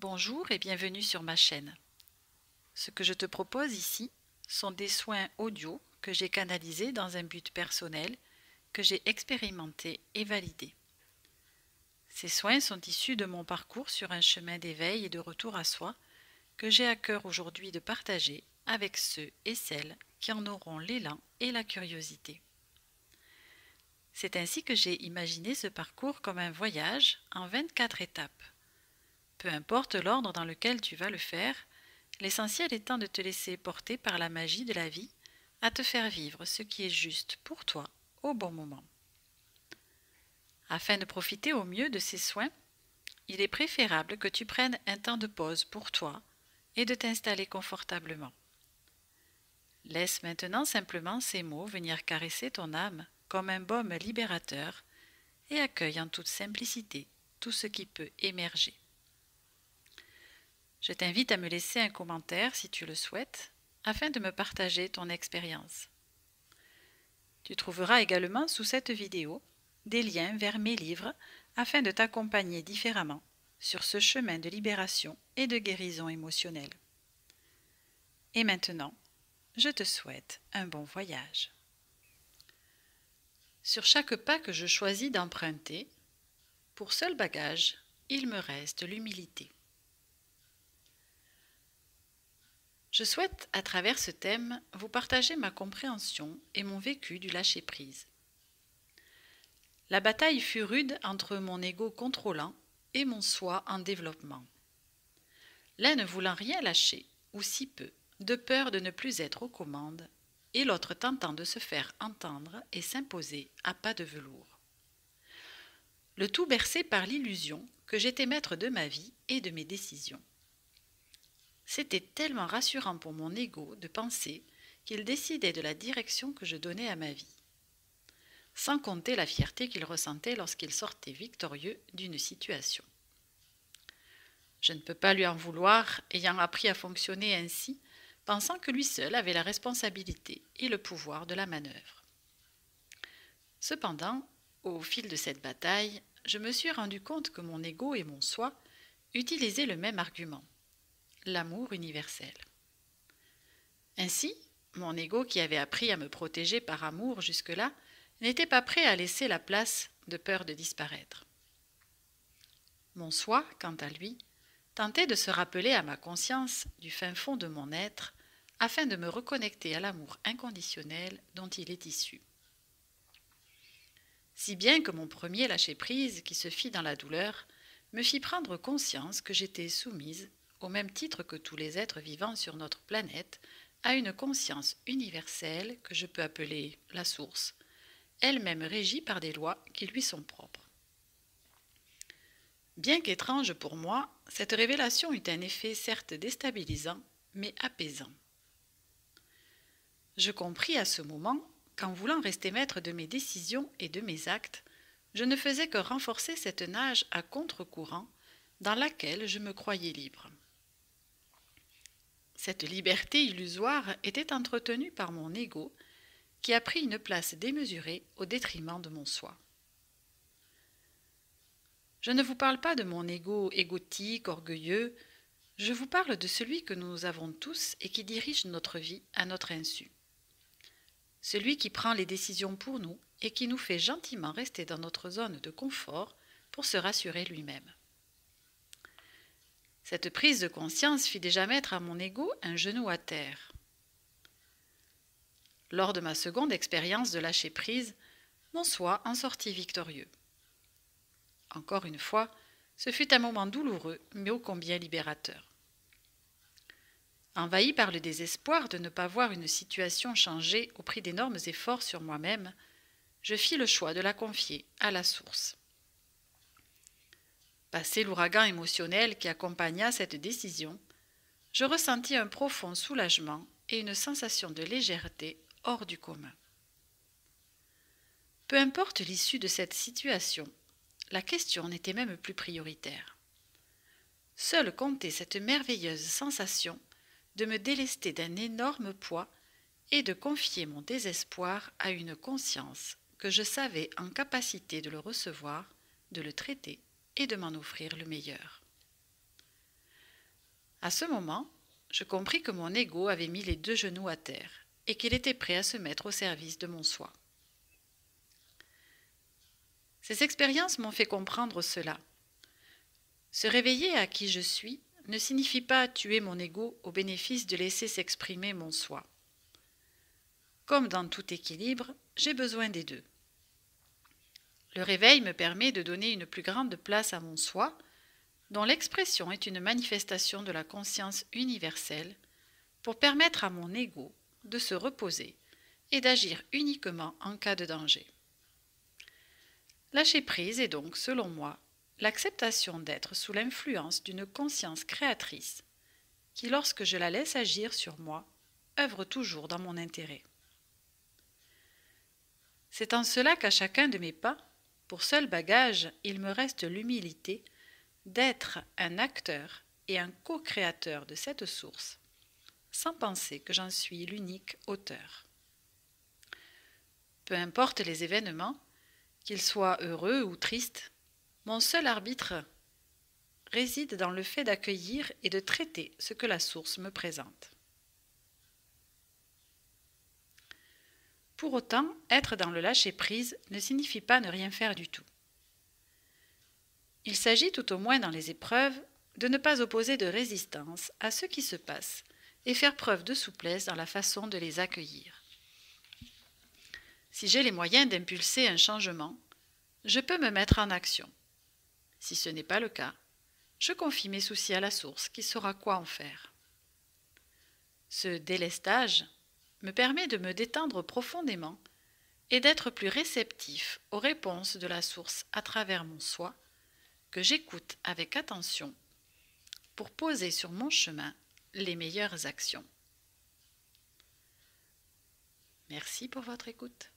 Bonjour et bienvenue sur ma chaîne. Ce que je te propose ici sont des soins audio que j'ai canalisés dans un but personnel, que j'ai expérimenté et validé. Ces soins sont issus de mon parcours sur un chemin d'éveil et de retour à soi que j'ai à cœur aujourd'hui de partager avec ceux et celles qui en auront l'élan et la curiosité. C'est ainsi que j'ai imaginé ce parcours comme un voyage en 24 étapes. Peu importe l'ordre dans lequel tu vas le faire, l'essentiel étant de te laisser porter par la magie de la vie à te faire vivre ce qui est juste pour toi au bon moment. Afin de profiter au mieux de ces soins, il est préférable que tu prennes un temps de pause pour toi et de t'installer confortablement. Laisse maintenant simplement ces mots venir caresser ton âme comme un baume libérateur et accueille en toute simplicité tout ce qui peut émerger. Je t'invite à me laisser un commentaire si tu le souhaites, afin de me partager ton expérience. Tu trouveras également sous cette vidéo des liens vers mes livres afin de t'accompagner différemment sur ce chemin de libération et de guérison émotionnelle. Et maintenant, je te souhaite un bon voyage. Sur chaque pas que je choisis d'emprunter, pour seul bagage, il me reste l'humilité. Je souhaite, à travers ce thème, vous partager ma compréhension et mon vécu du lâcher-prise. La bataille fut rude entre mon ego contrôlant et mon soi en développement. L'un ne voulant rien lâcher, ou si peu, de peur de ne plus être aux commandes, et l'autre tentant de se faire entendre et s'imposer à pas de velours. Le tout bercé par l'illusion que j'étais maître de ma vie et de mes décisions. C'était tellement rassurant pour mon ego de penser qu'il décidait de la direction que je donnais à ma vie. Sans compter la fierté qu'il ressentait lorsqu'il sortait victorieux d'une situation. Je ne peux pas lui en vouloir, ayant appris à fonctionner ainsi, pensant que lui seul avait la responsabilité et le pouvoir de la manœuvre. Cependant, au fil de cette bataille, je me suis rendu compte que mon ego et mon soi utilisaient le même argument. L'amour universel. Ainsi, mon ego qui avait appris à me protéger par amour jusque-là n'était pas prêt à laisser la place de peur de disparaître. Mon soi, quant à lui, tentait de se rappeler à ma conscience du fin fond de mon être afin de me reconnecter à l'amour inconditionnel dont il est issu. Si bien que mon premier lâcher-prise, qui se fit dans la douleur, me fit prendre conscience que j'étais soumise au même titre que tous les êtres vivants sur notre planète, à une conscience universelle que je peux appeler la source, elle-même régie par des lois qui lui sont propres. Bien qu'étrange pour moi, cette révélation eut un effet certes déstabilisant, mais apaisant. Je compris à ce moment qu'en voulant rester maître de mes décisions et de mes actes, je ne faisais que renforcer cette nage à contre-courant dans laquelle je me croyais libre. Cette liberté illusoire était entretenue par mon ego qui a pris une place démesurée au détriment de mon soi. Je ne vous parle pas de mon ego égotique, orgueilleux, je vous parle de celui que nous avons tous et qui dirige notre vie à notre insu. Celui qui prend les décisions pour nous et qui nous fait gentiment rester dans notre zone de confort pour se rassurer lui-même. Cette prise de conscience fit déjà mettre à mon ego un genou à terre. Lors de ma seconde expérience de lâcher prise, mon soi en sortit victorieux. Encore une fois, ce fut un moment douloureux, mais ô combien libérateur. Envahi par le désespoir de ne pas voir une situation changer au prix d'énormes efforts sur moi-même, je fis le choix de la confier à la source. Passé l'ouragan émotionnel qui accompagna cette décision, je ressentis un profond soulagement et une sensation de légèreté hors du commun. Peu importe l'issue de cette situation, la question n'était même plus prioritaire. Seule comptait cette merveilleuse sensation de me délester d'un énorme poids et de confier mon désespoir à une conscience que je savais en capacité de le recevoir, de le traiter et de m'en offrir le meilleur. À ce moment, je compris que mon ego avait mis les 2 genoux à terre et qu'il était prêt à se mettre au service de mon soi. Ces expériences m'ont fait comprendre cela. Se réveiller à qui je suis ne signifie pas tuer mon ego au bénéfice de laisser s'exprimer mon soi. Comme dans tout équilibre, j'ai besoin des deux. Le réveil me permet de donner une plus grande place à mon soi, dont l'expression est une manifestation de la conscience universelle, pour permettre à mon ego de se reposer et d'agir uniquement en cas de danger. Lâcher prise est donc, selon moi, l'acceptation d'être sous l'influence d'une conscience créatrice qui, lorsque je la laisse agir sur moi, œuvre toujours dans mon intérêt. C'est en cela qu'à chacun de mes pas, pour seul bagage, il me reste l'humilité d'être un acteur et un co-créateur de cette source, sans penser que j'en suis l'unique auteur. Peu importe les événements, qu'ils soient heureux ou tristes, mon seul arbitre réside dans le fait d'accueillir et de traiter ce que la source me présente. Pour autant, être dans le lâcher-prise ne signifie pas ne rien faire du tout. Il s'agit, tout au moins dans les épreuves, de ne pas opposer de résistance à ce qui se passe et faire preuve de souplesse dans la façon de les accueillir. Si j'ai les moyens d'impulser un changement, je peux me mettre en action. Si ce n'est pas le cas, je confie mes soucis à la source qui saura quoi en faire. Ce délestage me permet de me détendre profondément et d'être plus réceptif aux réponses de la source à travers mon soi, que j'écoute avec attention pour poser sur mon chemin les meilleures actions. Merci pour votre écoute.